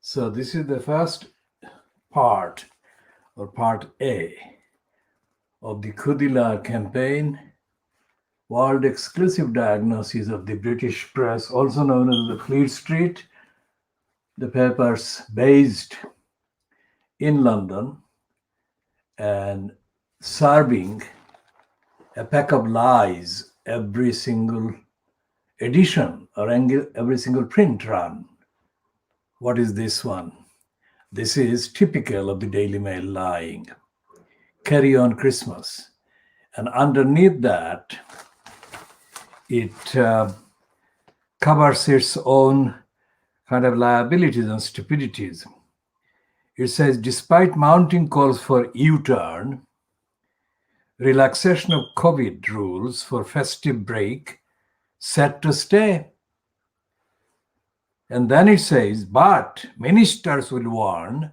So this is the first part, or part A, of the Khoodeelaar campaign, world exclusive diagnosis of the British press, also known as the Fleet Street, the papers based in London and serving a pack of lies every single edition or every single print run. What is this one? This is typical of the Daily Mail lying. Carry on Christmas. And underneath that, it covers its own kind of liabilities and stupidities. It says, despite mounting calls for U-turn, relaxation of COVID rules for festive break set to stay. And then it says, but ministers will warn,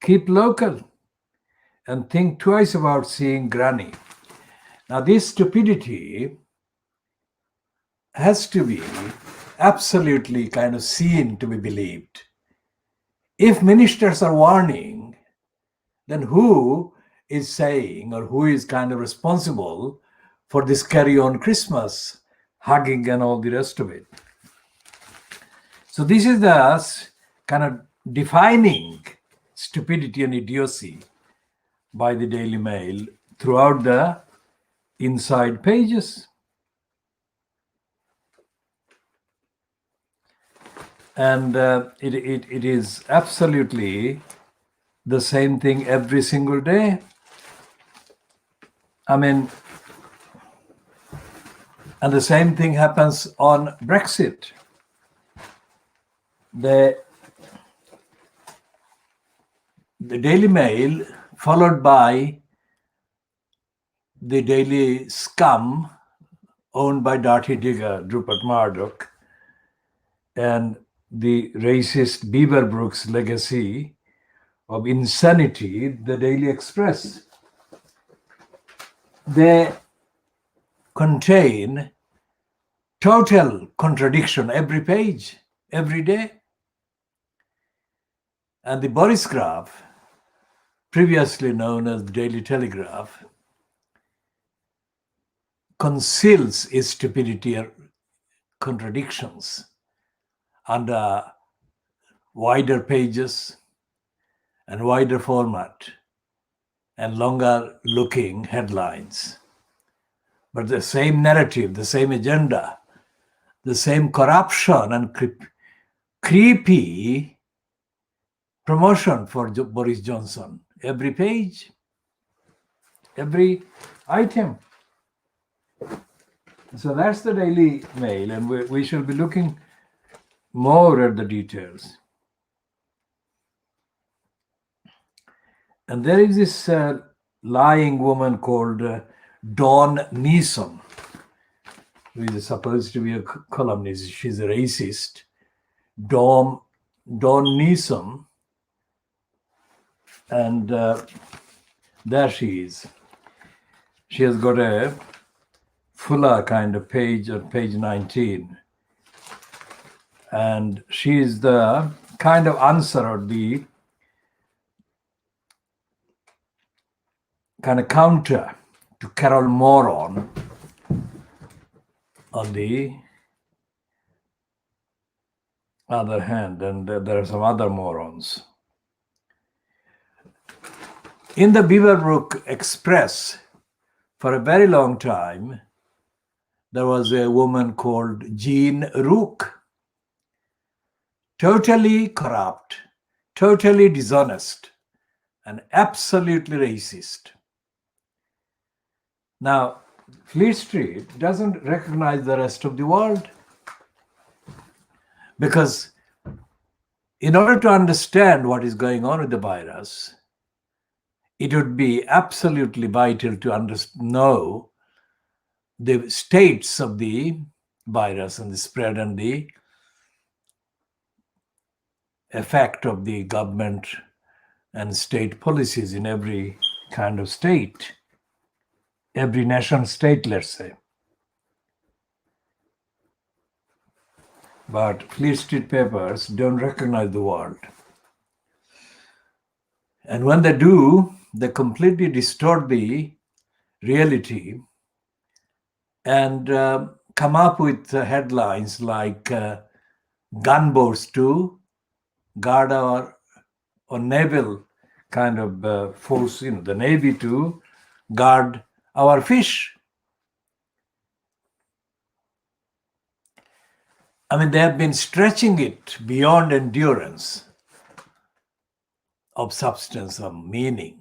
keep local and think twice about seeing granny. Now, this stupidity has to be absolutely kind of seen to be believed. If ministers are warning, then who is saying, or who is kind of responsible for this carry on Christmas, hugging and all the rest of it? So this is the kind of defining stupidity and idiocy by the Daily Mail throughout the inside pages. And it is absolutely the same thing every single day. I mean, and the same thing happens on Brexit. The Daily Mail, followed by the Daily Scum, owned by Dirty Digger, Rupert Murdoch, and the racist Beaverbrook's legacy of insanity, the Daily Express. They contain total contradiction every page, every day. And the Boris Graph, previously known as the Daily Telegraph, conceals its stupidity and contradictions under wider pages and wider format and longer looking headlines. But the same narrative, the same agenda, the same corruption and creepy promotion for Boris Johnson. Every page, every item. So that's the Daily Mail, and we shall be looking more at the details. And there is this lying woman called Dawn Neeson, who is supposed to be a columnist. She's a racist. Dawn Neeson. And there she is. She has got a fuller kind of page on page 19. And she is the kind of answer, or the kind of counter to Carol Moron on the other hand. And there are some other morons. In the Beaverbrook Express, for a very long time, there was a woman called Jean Rook. Totally corrupt, totally dishonest, and absolutely racist. Now, Fleet Street doesn't recognize the rest of the world, because in order to understand what is going on with the virus, it would be absolutely vital to know the states of the virus and the spread and the effect of the government and state policies in every kind of state, every nation state, let's say. but Fleet Street papers don't recognize the world. And when they do, they completely distort the reality and come up with headlines like gunboats to guard our or naval kind of force, the Navy to guard our fish. I mean, they have been stretching it beyond endurance of substance, of meaning,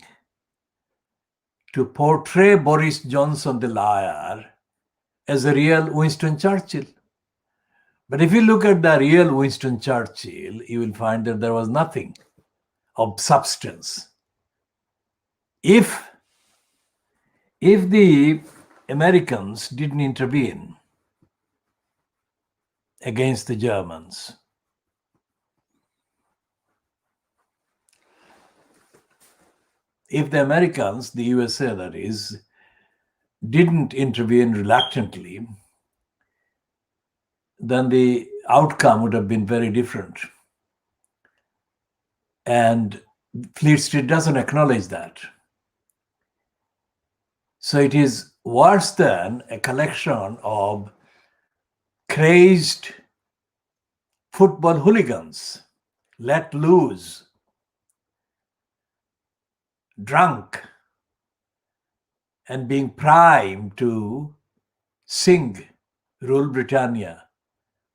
to portray Boris Johnson the liar as a real Winston Churchill. But if you look at the real Winston Churchill, you will find that there was nothing of substance. If the Americans didn't intervene against the Germans, if the Americans, the USA that is, didn't intervene reluctantly, then the outcome would have been very different. And Fleet Street doesn't acknowledge that. So it is worse than a collection of crazed football hooligans, let loose, drunk, and being primed to sing Rule Britannia,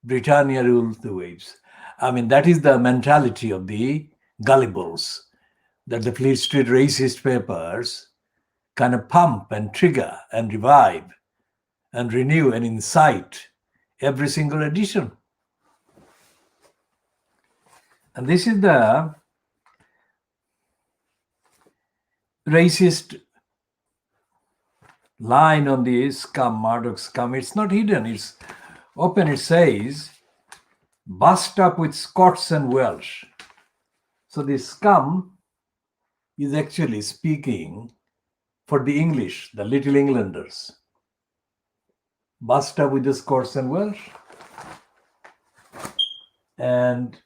Britannia rules the waves. I mean, that is the mentality of the gullibles that the Fleet Street racist papers kind of pump and trigger and revive and renew and incite every single edition. And this is the racist line on the scum, Murdoch scum. It's not hidden, it's open. It says, bust up with Scots and Welsh. So the scum is actually speaking for the English, the Little Englanders. Bust up with the Scots and Welsh. And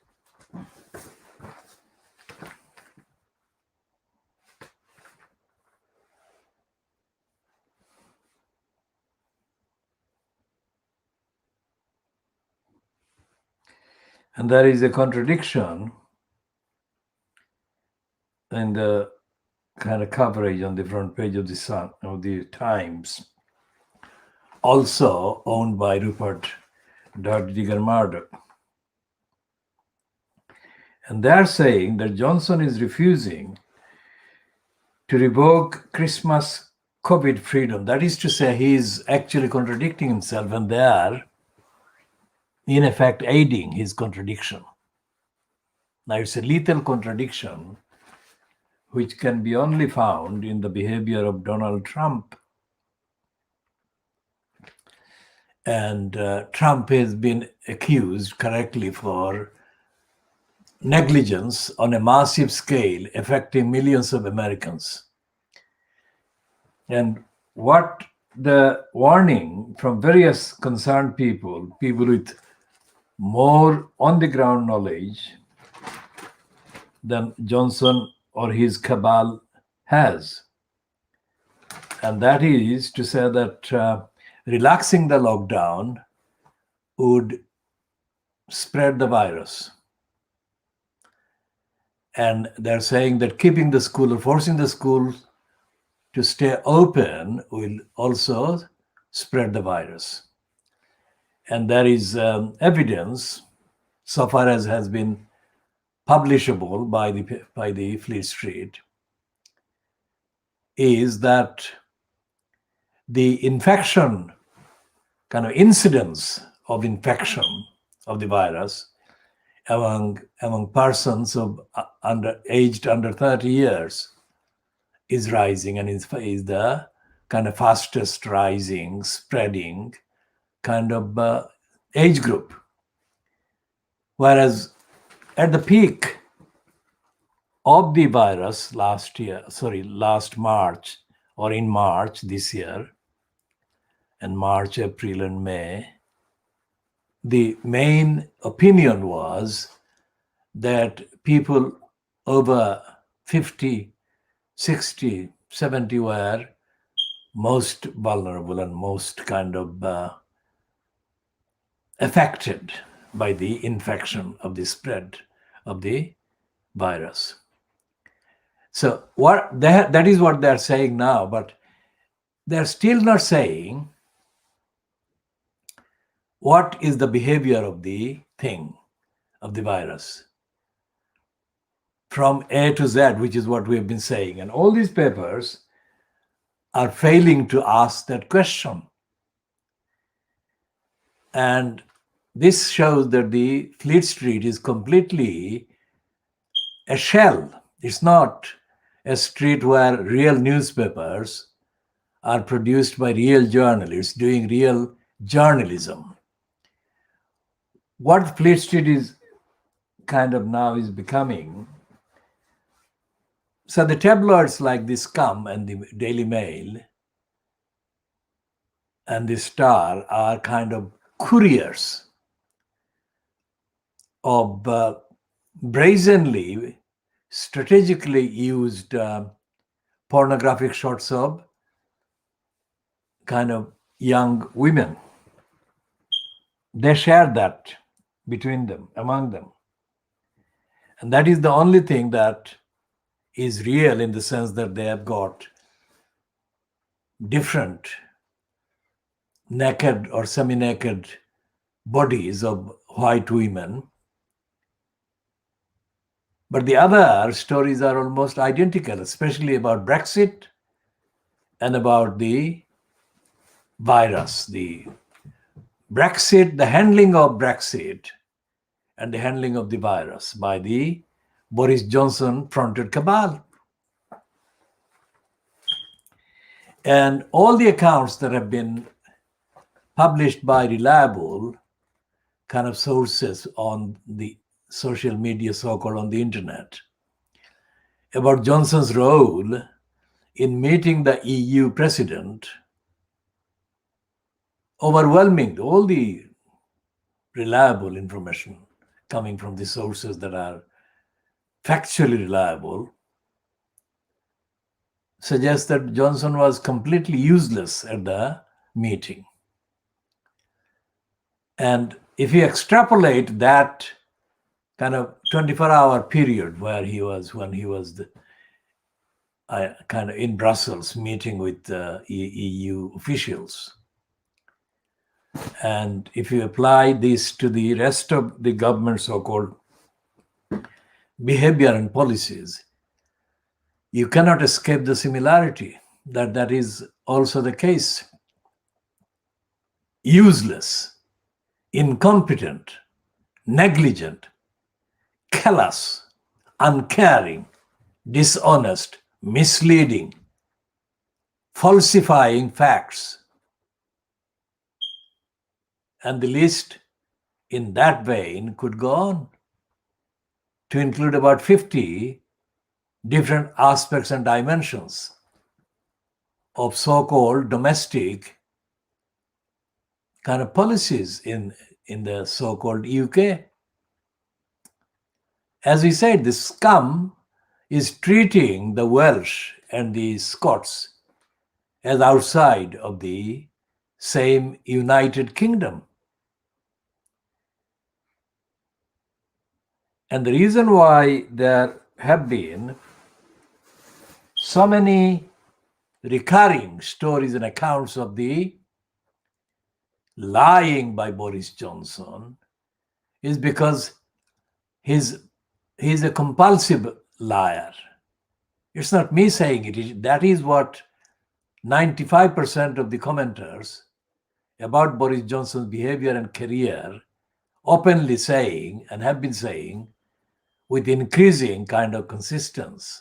there is a contradiction in the kind of coverage on the front page of the Sun, of the Times, also owned by Rupert Digger Murdoch. And they're saying that Johnson is refusing to revoke Christmas COVID freedom. That is to say, he is actually contradicting himself, and they are, in effect, aiding his contradiction. Now, it's a lethal contradiction which can be only found in the behavior of Donald Trump. And Trump has been accused correctly for negligence on a massive scale affecting millions of Americans. And what the warning from various concerned people with more on-the-ground knowledge than Johnson or his cabal has. And that is to say that relaxing the lockdown would spread the virus. And they're saying that keeping the school or forcing the school to stay open will also spread the virus. And there is evidence, so far as has been publishable by the Fleet Street, is that the infection, kind of incidence of infection of the virus among persons of aged under 30 years is rising, and is the kind of fastest rising, spreading kind of age group. Whereas at the peak of the virus last March, or in March this year, and March, April, and May, the main opinion was that people over 50, 60, 70 were most vulnerable and most kind of affected by the infection of the spread of the virus. So that is what they're saying now, but they're still not saying what is the behavior of the thing, of the virus, from A to Z, which is what we have been saying. And all these papers are failing to ask that question. And this shows that the Fleet Street is completely a shell. It's not a street where real newspapers are produced by real journalists doing real journalism. What Fleet Street is kind of now is becoming, so the tabloids like the Scum and the Daily Mail and the Star are kind of couriers of brazenly, strategically used pornographic shots of kind of young women. They share that between them, among them. And that is the only thing that is real, in the sense that they have got different naked or semi-naked bodies of white women. But the other stories are almost identical, especially about Brexit and about the virus. The Brexit, the handling of Brexit and the handling of the virus by the Boris Johnson fronted cabal. And all the accounts that have been published by reliable kind of sources on the social media, so-called on the internet, about Johnson's role in meeting the EU president, overwhelming all the reliable information coming from the sources that are factually reliable, suggests that Johnson was completely useless at the meeting. And if you extrapolate that kind of 24-hour period when he was kind of in Brussels meeting with EU officials, and if you apply this to the rest of the government's so-called behavior and policies, you cannot escape the similarity that is also the case. Useless, incompetent, negligent, callous, uncaring, dishonest, misleading, falsifying facts. And the list in that vein could go on to include about 50 different aspects and dimensions of so-called domestic kind of policies in the so-called UK. As we said, the Scum is treating the Welsh and the Scots as outside of the same United Kingdom. And the reason why there have been so many recurring stories and accounts of the lying by Boris Johnson is because he's a compulsive liar. It's not me saying it. That is what 95% of the commenters about Boris Johnson's behavior and career openly saying and have been saying with increasing kind of consistency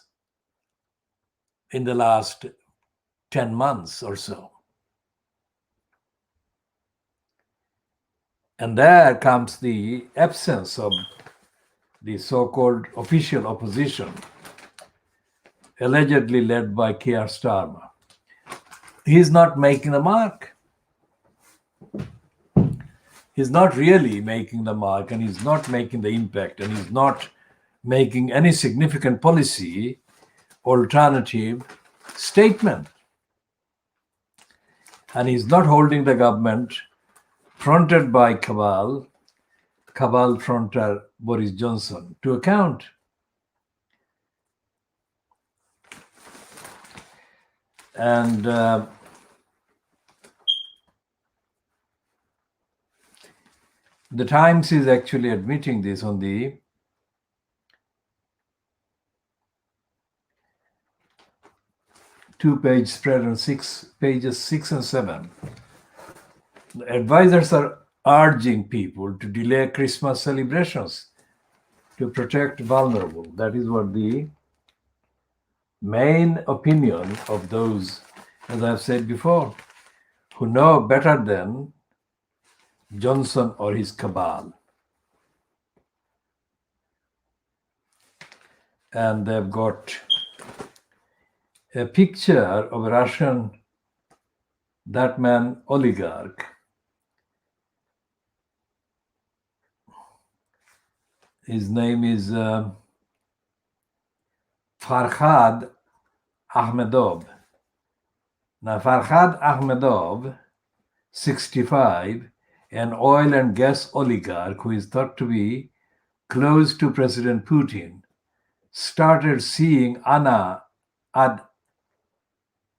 in the last 10 months or so. And there comes the absence of the so-called official opposition, allegedly led by Keir Starmer. He is not making the mark. he's not really making the mark, and he's not making the impact, and he's not making any significant policy alternative statement. And he's not holding the government fronted by cabal fronter Boris Johnson to account. And the Times is actually admitting this on the two-page spread on pages 6 and 7. The advisors are urging people to delay Christmas celebrations to protect vulnerable. That is what the main opinion of those, as I've said before, who know better than Johnson or his cabal. And they've got a picture of a Russian, that man, oligarch. His name is Farhad Ahmedov. Now, Farhad Ahmedov, 65, an oil and gas oligarch who is thought to be close to President Putin, started seeing Anna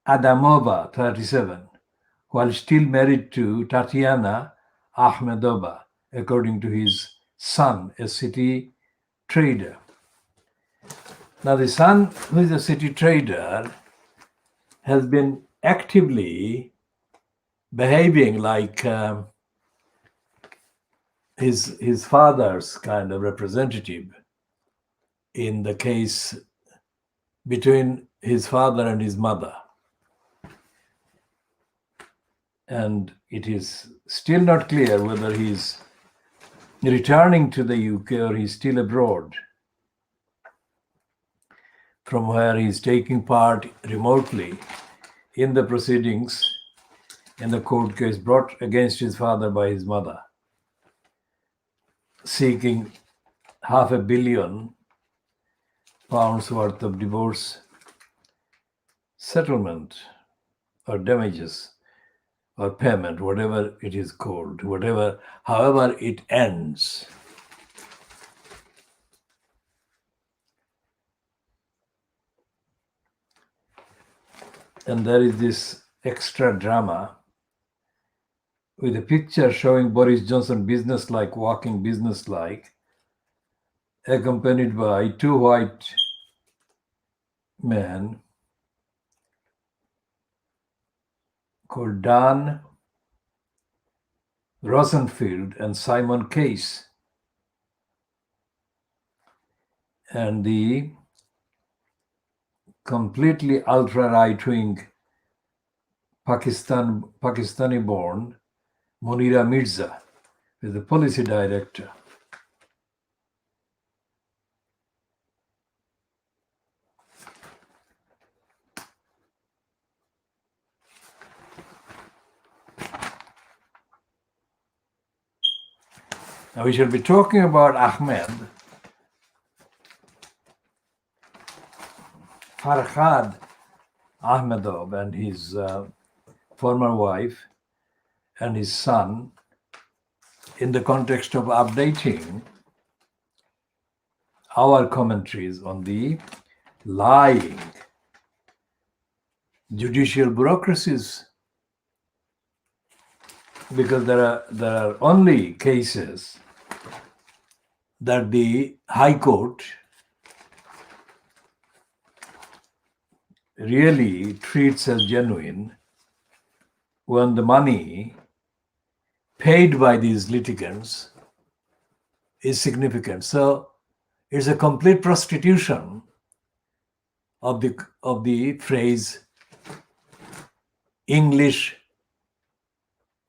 Adamova, 37, while still married to Tatiana Ahmedova, according to his son, a city trader. Now, the son, who is a city trader, has been actively behaving like his father's kind of representative in the case between his father and his mother. And it is still not clear whether he's returning to the UK or he's still abroad, from where he's taking part remotely in the proceedings in the court case brought against his father by his mother, seeking £500 million worth of divorce settlement or damages or payment, whatever it is called, however it ends. And there is this extra drama with a picture showing Boris Johnson businesslike, walking businesslike, accompanied by two white men called Dan Rosenfield and Simon Case. And the completely ultra-right-wing Pakistani-born Munira Mirza is the policy director. Now we shall be talking about Farhad Ahmedov and his former wife and his son in the context of updating our commentaries on the lying judicial bureaucracies, because there are only cases that the High Court really treats as genuine when the money paid by these litigants is significant. So it's a complete prostitution of the phrase English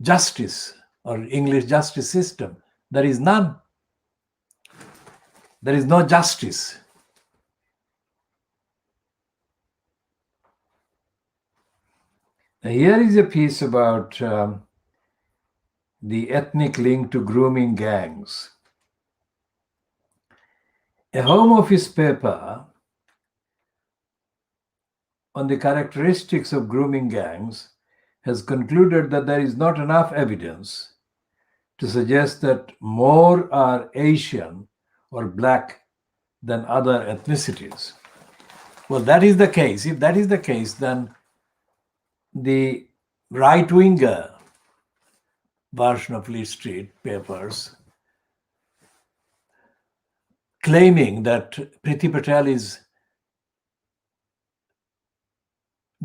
justice or English justice system. There is none. There is no justice. Now, here is a piece about the ethnic link to grooming gangs. A Home Office paper on the characteristics of grooming gangs has concluded that there is not enough evidence to suggest that more are Asian or black than other ethnicities. Well, that is the case. If that is the case, then the right-winger version of Fleet Street papers claiming that Priti Patel is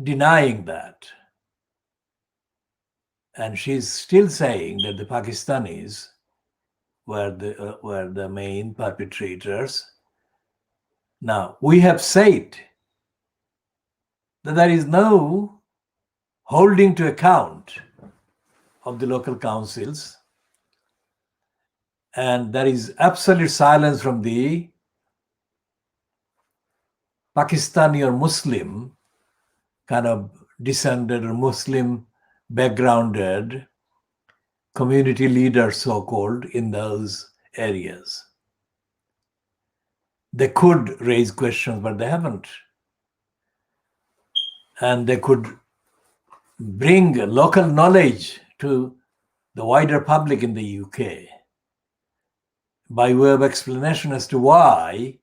denying that. And she's still saying that the Pakistanis were the main perpetrators. Now, we have said that there is no holding to account of the local councils, and there is absolute silence from the Pakistani or Muslim kind of descended or Muslim backgrounded community leaders, so-called, in those areas. They could raise questions, but they haven't. And they could bring local knowledge to the wider public in the UK by way of explanation as to why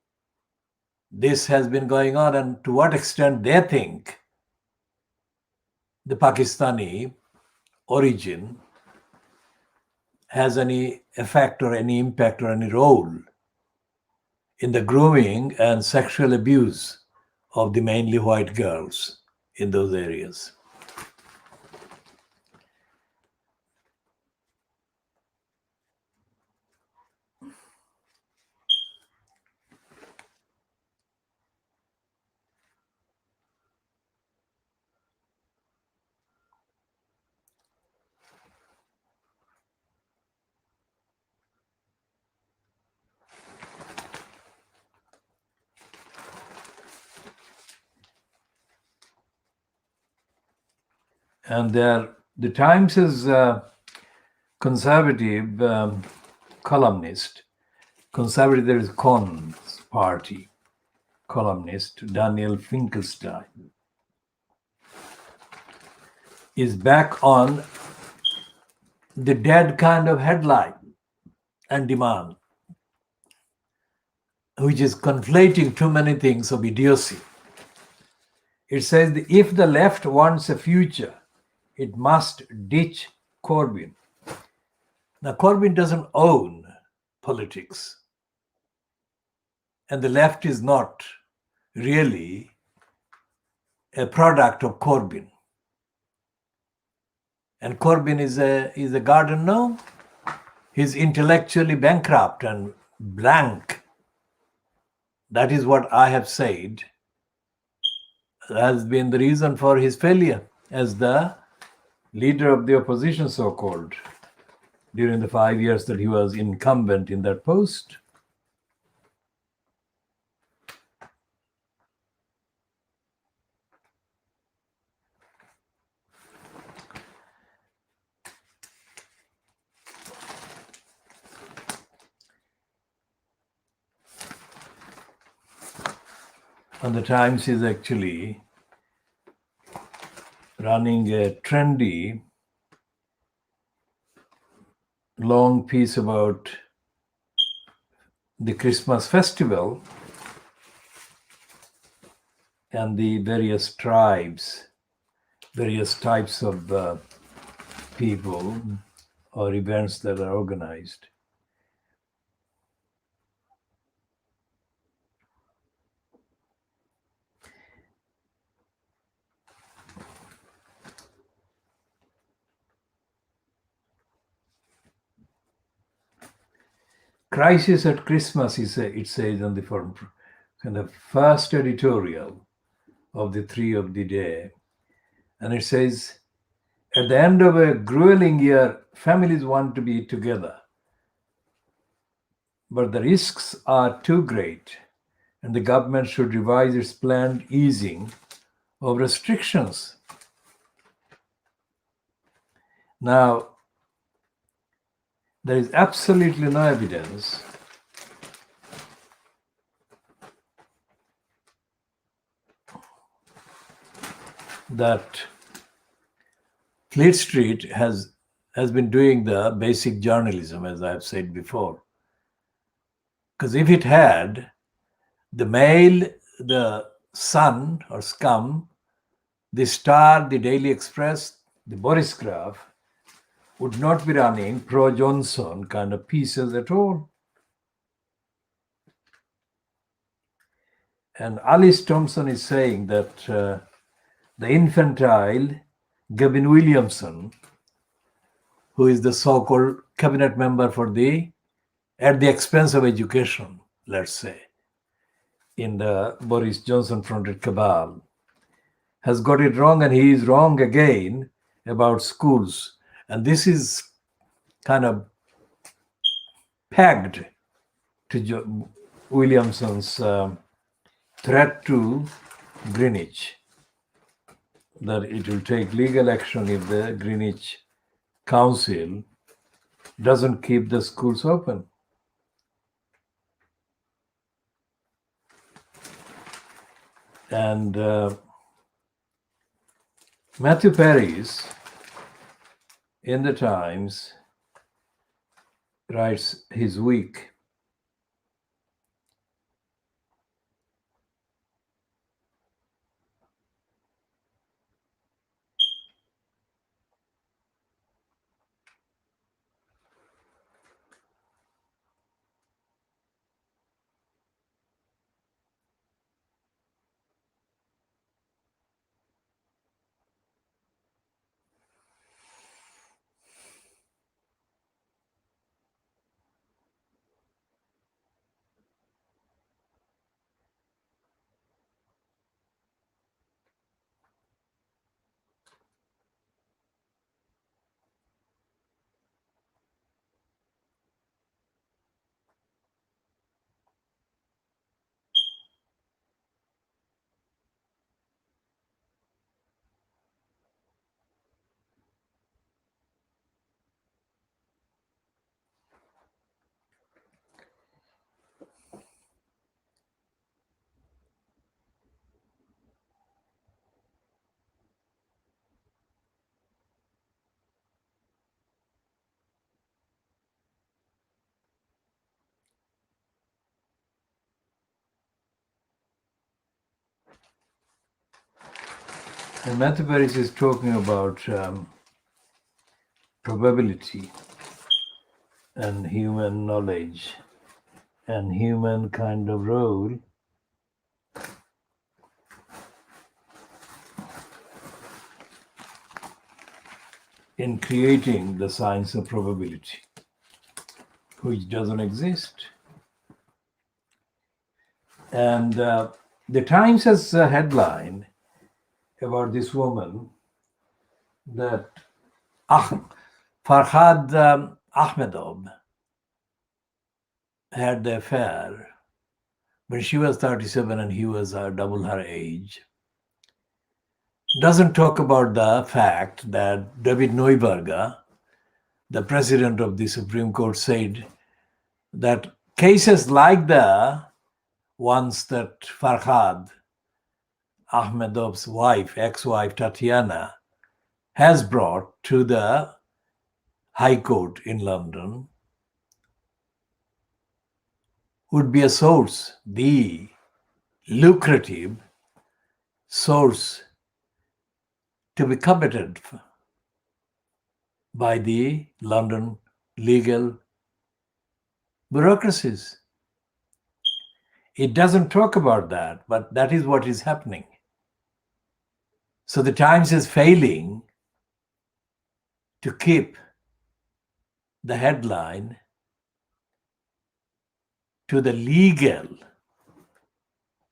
this has been going on and to what extent they think the Pakistani origin has any effect or any impact or any role in the grooming and sexual abuse of the mainly white girls in those areas. And the Times is conservative columnist, conservative, there is Con's party columnist, Daniel Finkelstein, is back on the dead kind of headline and demand, which is conflating too many things of idiocy. It says that if the left wants a future, it must ditch Corbyn. Now, Corbyn doesn't own politics, and the left is not really a product of Corbyn. And Corbyn is a garden gnome. He's intellectually bankrupt and blank. That is what I have said has been the reason for his failure as the leader of the opposition, so-called, during the 5 years that he was incumbent in that post. And the Times is actually running a trendy long piece about the Christmas festival and the various tribes, various types of people or events that are organized. Crisis at Christmas, it says on the front, kind of first editorial of the 3 of the day. And it says, at the end of a grueling year, families want to be together. But the risks are too great, and the government should revise its planned easing of restrictions. Now, There is absolutely no evidence that Fleet Street has been doing the basic journalism, as I have said before. Because if it had, the Mail, the Sun or Scum, the Star, the Daily Express, the Boris Graph would not be running pro-Johnson kind of pieces at all. And Alice Thompson is saying that the infantile Gavin Williamson, who is the so-called cabinet member for at the expense of education, let's say, in the Boris Johnson-fronted cabal, has got it wrong, and he is wrong again about schools. And this is kind of pegged to Williamson's threat to Greenwich, that it will take legal action if the Greenwich Council doesn't keep the schools open. And Matthew Paris in the Times writes his week. And Matthew Paris is talking about probability and human knowledge and human kind of role in creating the science of probability, which doesn't exist. And the Times has a headline about this woman that Farhad Ahmedov had the affair when she was 37 and he was double her age. Doesn't talk about the fact that David Neuberger, the president of the Supreme Court, said that cases like the ones that Farhad Ahmedov's wife, ex-wife Tatiana, has brought to the High Court in London would be a source, the lucrative source to be coveted by the London legal bureaucracies. It doesn't talk about that, but that is what is happening. So the Times is failing to keep the headline to the legal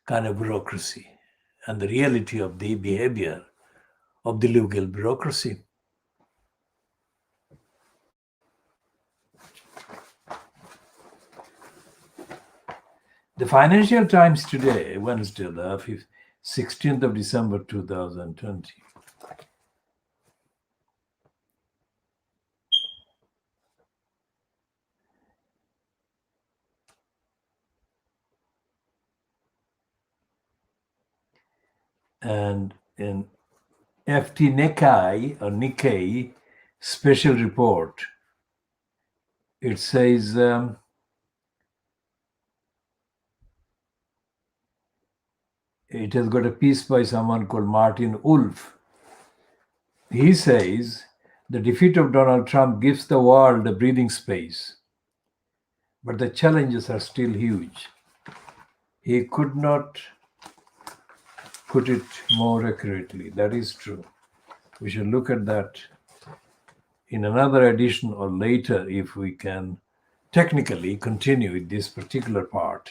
kind of bureaucracy and the reality of the behavior of the legal bureaucracy. The Financial Times today, Wednesday, the 16th of December 2020. And in FT Nikkei special report, it says it has got a piece by someone called Martin Wolf. He says the defeat of Donald Trump gives the world a breathing space, but the challenges are still huge. He could not put it more accurately. That is true. We should look at that in another edition or later if we can technically continue with this particular part.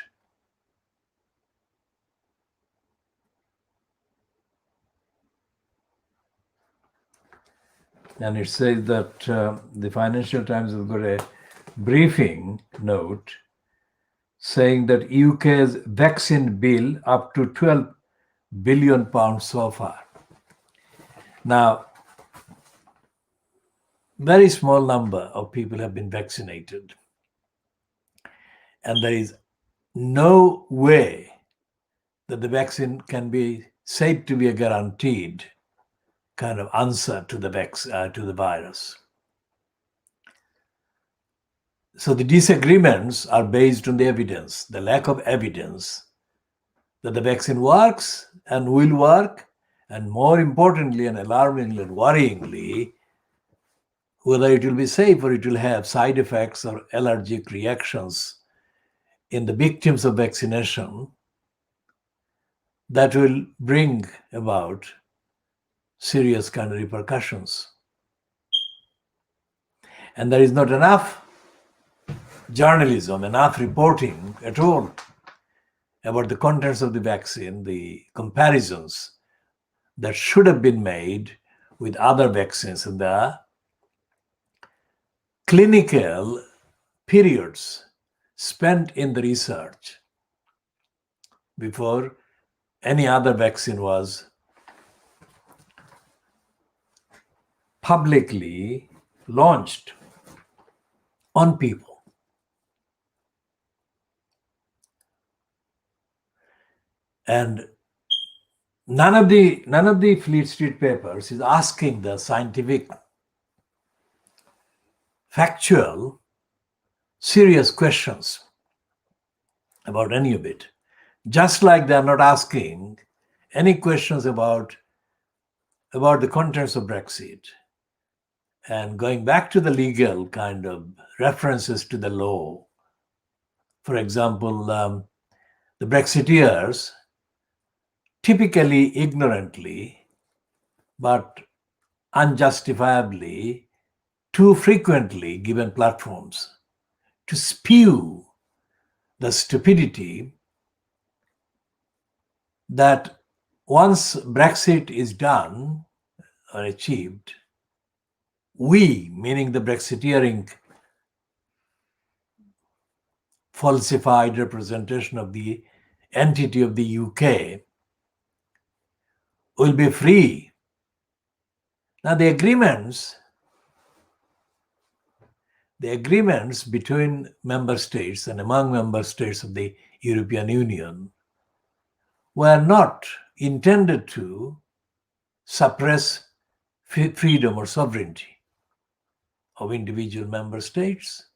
And it says that the Financial Times has got a briefing note saying that UK's vaccine bill up to £12 billion so far. Now, very small number of people have been vaccinated. And there is no way that the vaccine can be said to be a guaranteed kind of answer to the virus. So the disagreements are based on the evidence, the lack of evidence that the vaccine works and will work, and more importantly and alarmingly and worryingly, whether it will be safe or it will have side effects or allergic reactions in the victims of vaccination that will bring about serious kind of repercussions. And there is not enough journalism, enough reporting at all about the contents of the vaccine, the comparisons that should have been made with other vaccines and the clinical periods spent in the research before any other vaccine was publicly launched on people. And none of the Fleet Street papers is asking the scientific, factual, serious questions about any of it. Just like they are not asking any questions about the contents of Brexit. And going back to the legal kind of references to the law, for example, the Brexiteers typically ignorantly but unjustifiably too frequently given platforms to spew the stupidity that once Brexit is done or achieved, we, meaning the Brexiteering falsified representation of the entity of the UK, will be free. Now the agreements between member states and among member states of the European Union were not intended to suppress freedom or sovereignty of individual member states.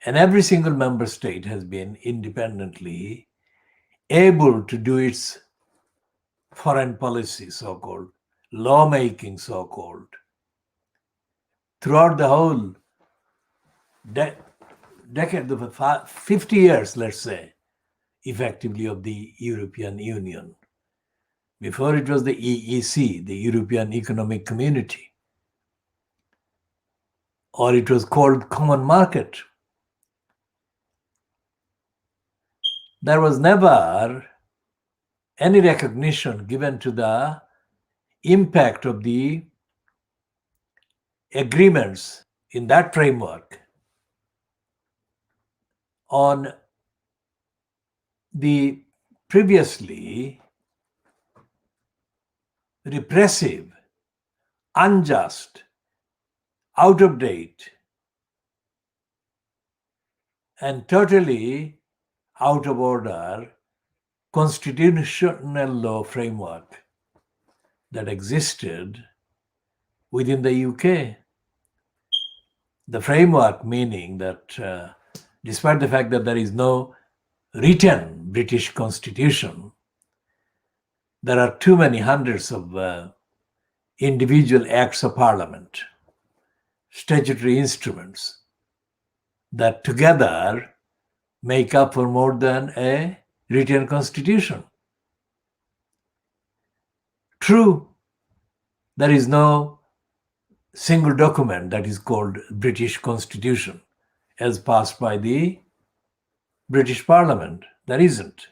And every single member state has been independently able to do its foreign policy, so-called, lawmaking, so-called, throughout the whole decade of 50 years, let's say, effectively, of the European Union. Before it was the EEC, the European Economic Community, or it was called Common Market. There was never any recognition given to the impact of the agreements in that framework on the previously repressive, unjust, out of date, and totally out of order constitutional law framework that existed within the UK. The framework meaning that despite the fact that there is no written British constitution, there are too many hundreds of individual acts of parliament, statutory instruments that together make up for more than a written constitution. True, there is no single document that is called British Constitution as passed by the British Parliament. There isn't.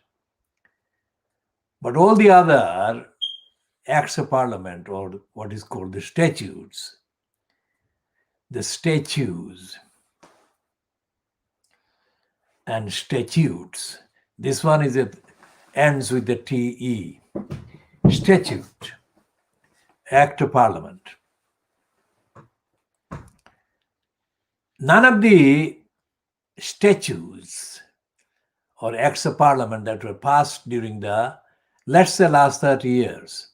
But all the other acts of parliament, or what is called the statutes and statutes. This one ends with the TE. Statute, Act of Parliament. None of the statutes or acts of parliament that were passed during the, let's say, last 30 years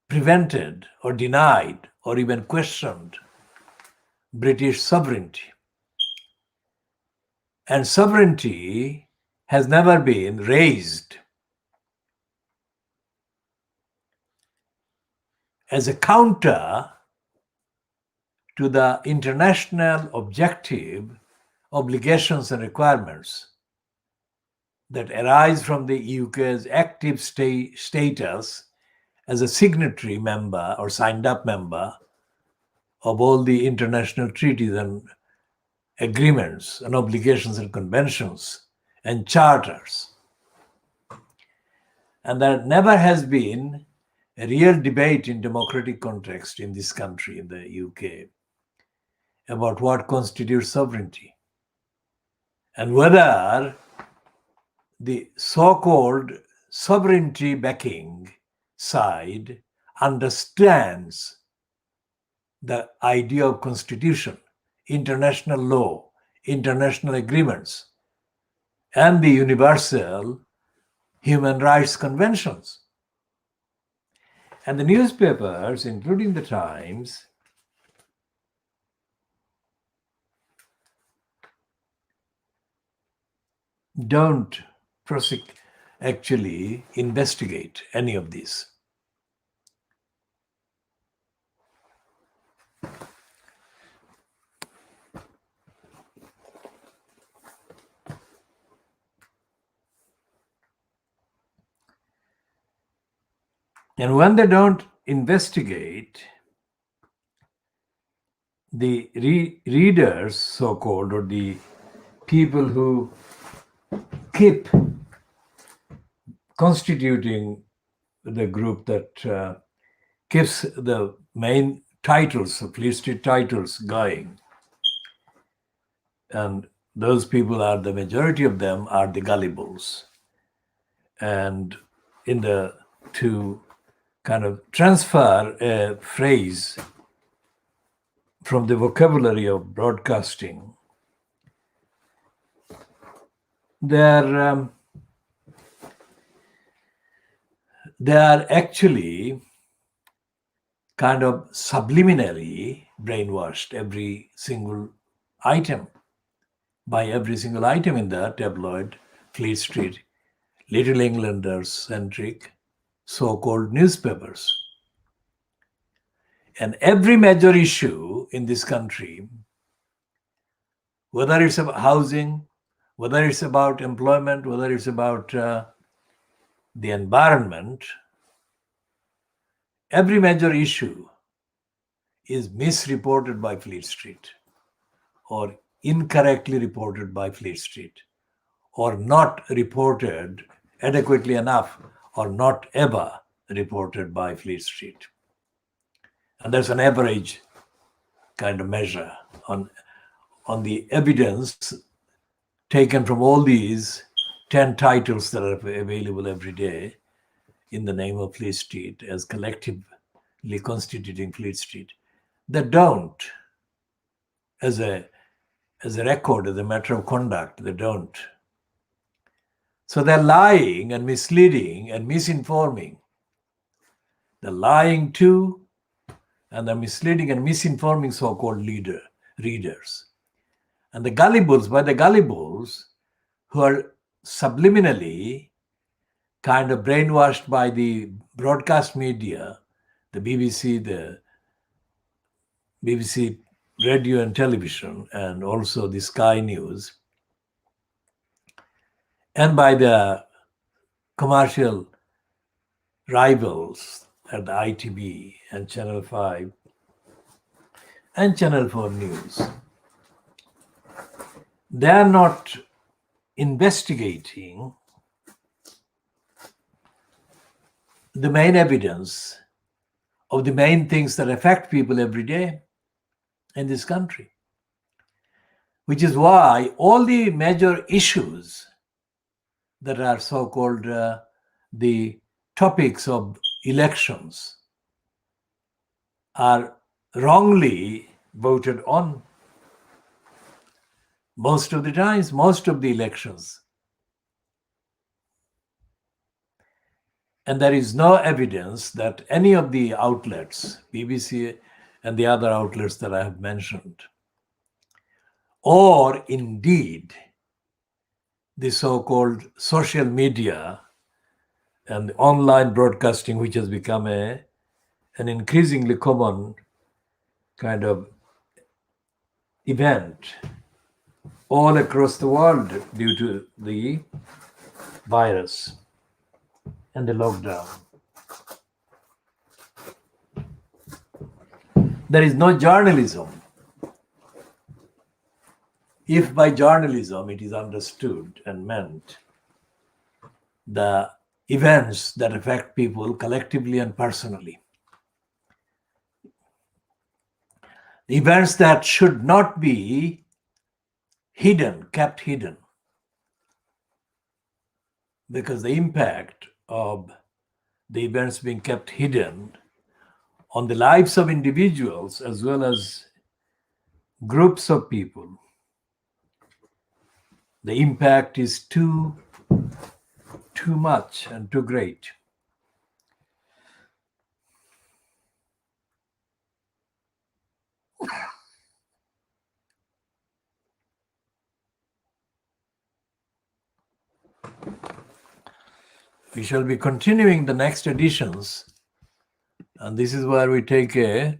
prevented or denied or even questioned British sovereignty. And sovereignty has never been raised as a counter to the international objective, obligations and requirements that arise from the UK's active status as a signatory member or signed up member of all the international treaties and agreements and obligations and conventions and charters. And there never has been a real debate in democratic context in this country, in the UK, about what constitutes sovereignty and whether the so-called sovereignty backing side understands the idea of constitution, international law, international agreements, and the universal human rights conventions. And the newspapers, including the Times, don't actually investigate any of this. And when they don't investigate, the readers, so-called, or the people who keep constituting the group that keeps the main titles, the Fleet Street titles, going. And those people are, the majority of them are the gullibles. And to kind of transfer a phrase from the vocabulary of broadcasting, they are actually kind of subliminally brainwashed every single item by every single item in the tabloid Fleet Street, Little Englander-centric so-called newspapers. And every major issue in this country, whether it's about housing, whether it's about employment, whether it's about the environment, every major issue is misreported by Fleet Street, or incorrectly reported by Fleet Street, or not reported adequately enough, or not ever reported by Fleet Street. And there's an average kind of measure on the evidence taken from all these 10 titles that are available every day in the name of Fleet Street as collectively constituting Fleet Street, that don't, as a record, as a matter of conduct, they don't So they're lying and misleading and misinforming. They're lying to, and they're misleading and misinforming so-called readers. And the gullibles, by the gullibles, who are subliminally kind of brainwashed by the broadcast media, the BBC radio and television, and also the Sky News, and by the commercial rivals at the ITV and Channel 5 and Channel 4 News. They are not investigating the main evidence of the main things that affect people every day in this country, which is why all the major issues that are so-called the topics of elections are wrongly voted on most of the times, most of the elections. And there is no evidence that any of the outlets, BBC and the other outlets that I have mentioned, or indeed the so-called social media and online broadcasting, which has become an increasingly common kind of event all across the world due to the virus and the lockdown. There is no journalism. If by journalism it is understood and meant the events that affect people collectively and personally, events that should not be hidden, kept hidden, because the impact of the events being kept hidden on the lives of individuals as well as groups of people, the impact is too much and too great. We shall be continuing the next editions, and this is where we take a